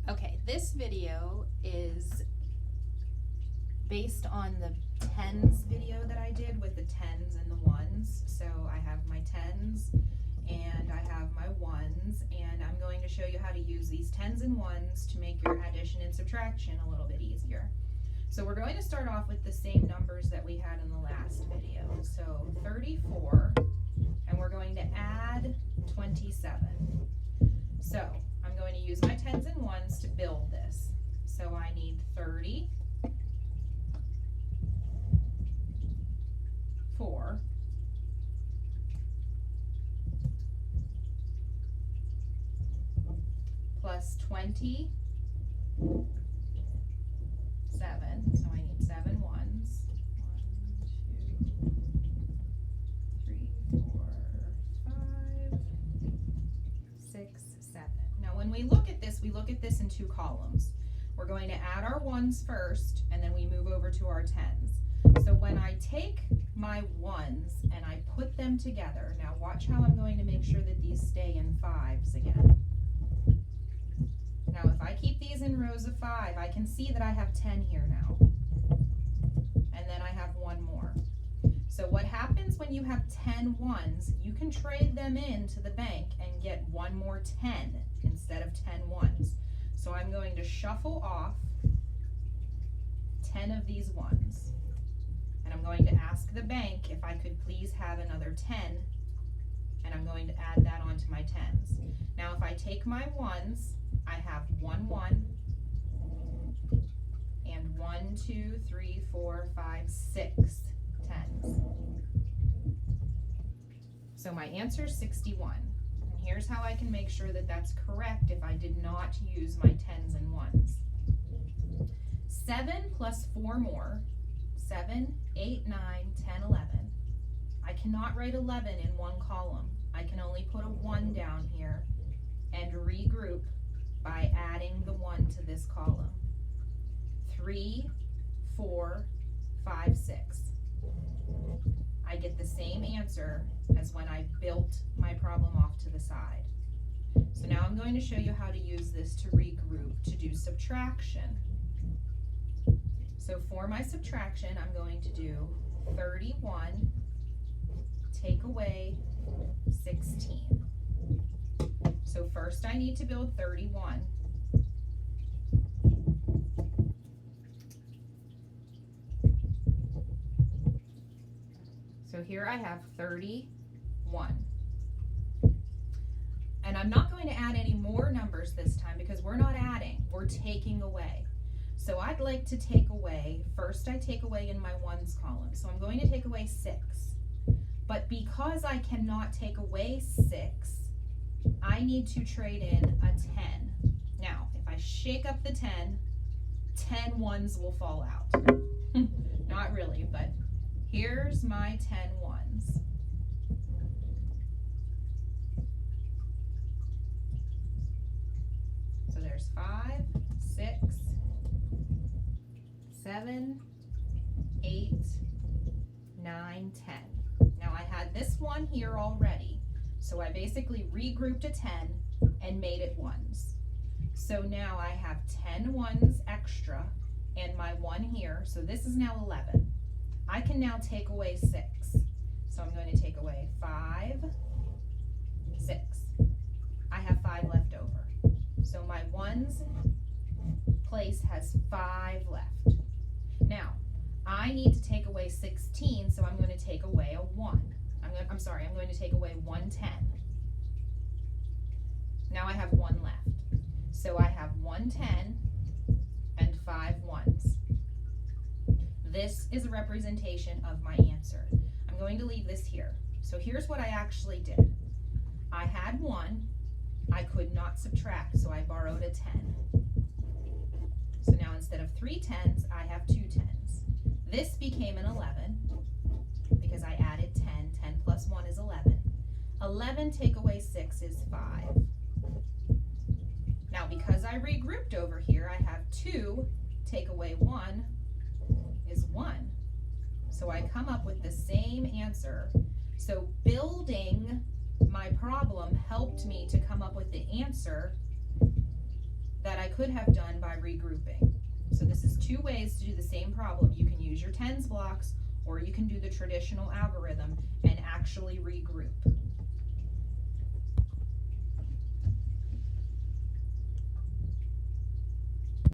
Okay, this video is based on the tens video that I did with the tens and the ones. So I have my tens and I have my ones, and I'm going to show you how to use these tens and ones to make your addition and subtraction a little bit easier. So we're going to start off with the same numbers that we had in the last video. So 34, and we're going to add 27. So I'm going to use my tens and ones to build this. So I need 30, 4, plus 27. So I need 7 ones. 1, 2, 3, 4, 5, 6, 7. Now when we look at this in 2 columns. We're going to add our ones first, and then we move over to our tens. So when I take my ones and I put them together, now watch how I'm going to make sure that these stay in fives again. Now if I keep these in rows of 5, I can see that I have 10 here now. And then I have 1 more. So what happens when you have 10 ones, you can trade them in to the bank and get 1 more 10 instead of 10 ones. So I'm going to shuffle off 10 of these ones. And I'm going to ask the bank if I could please have another 10, and I'm going to add that onto my tens. Now if I take my ones, I have 1 1 and 1, 2, 3, 4, 5, 6 tens. So my answer is 61. And here's how I can make sure that that's correct if I did not use my tens and ones. 7 plus 4 more, 7, 8, 9, 10, 11. I cannot write 11 in one column. I can only put a 1 down here and regroup by adding the 1 to this column. 3, 4, 5, 6. I get the same answer as when I built my problem off to the side. So now I'm going to show you how to use this to regroup to do subtraction. So for my subtraction, I'm going to do 31, take away 16. So first I need to build 31. So here I have 31. And I'm not going to add any more numbers this time because we're not adding, we're taking away. So I'd like to take away, first I take away in my ones column. So I'm going to take away 6. But because I cannot take away 6, I need to trade in a 10. Now, if I shake up the 10, 10 ones will fall out. Not really, but here's my 10 ones. So there's 5, 6, 7, 8, 9, 10. Now I had this one here already, so I basically regrouped a 10 and made it ones. So now I have 10 ones extra and my 1 here, so this is now 11. I can now take away 6. So I'm going to take away 5, 6. I have 5 left over. So my ones place has 5 left. Now, I need to take away 16, so I'm going to take away a 1. I'm going to take away 1 10. Now I have 1 left. So I have 1 10 and 5 ones. This is a representation of my answer. I'm going to leave this here. So here's what I actually did. I had 1. I could not subtract, so I borrowed a 10. So now instead of 3 tens, I have 2 tens. This became an 11 because I added 10. 10 plus 1 is 11. 11 take away 6 is 5. Now because I regrouped over here, I have 2 take away 1 is 1. So I come up with the same answer. So building my problem helped me to come up with the answer that I could have done by regrouping. So this is two ways to do the same problem. You can use your tens blocks, or you can do the traditional algorithm and actually regroup.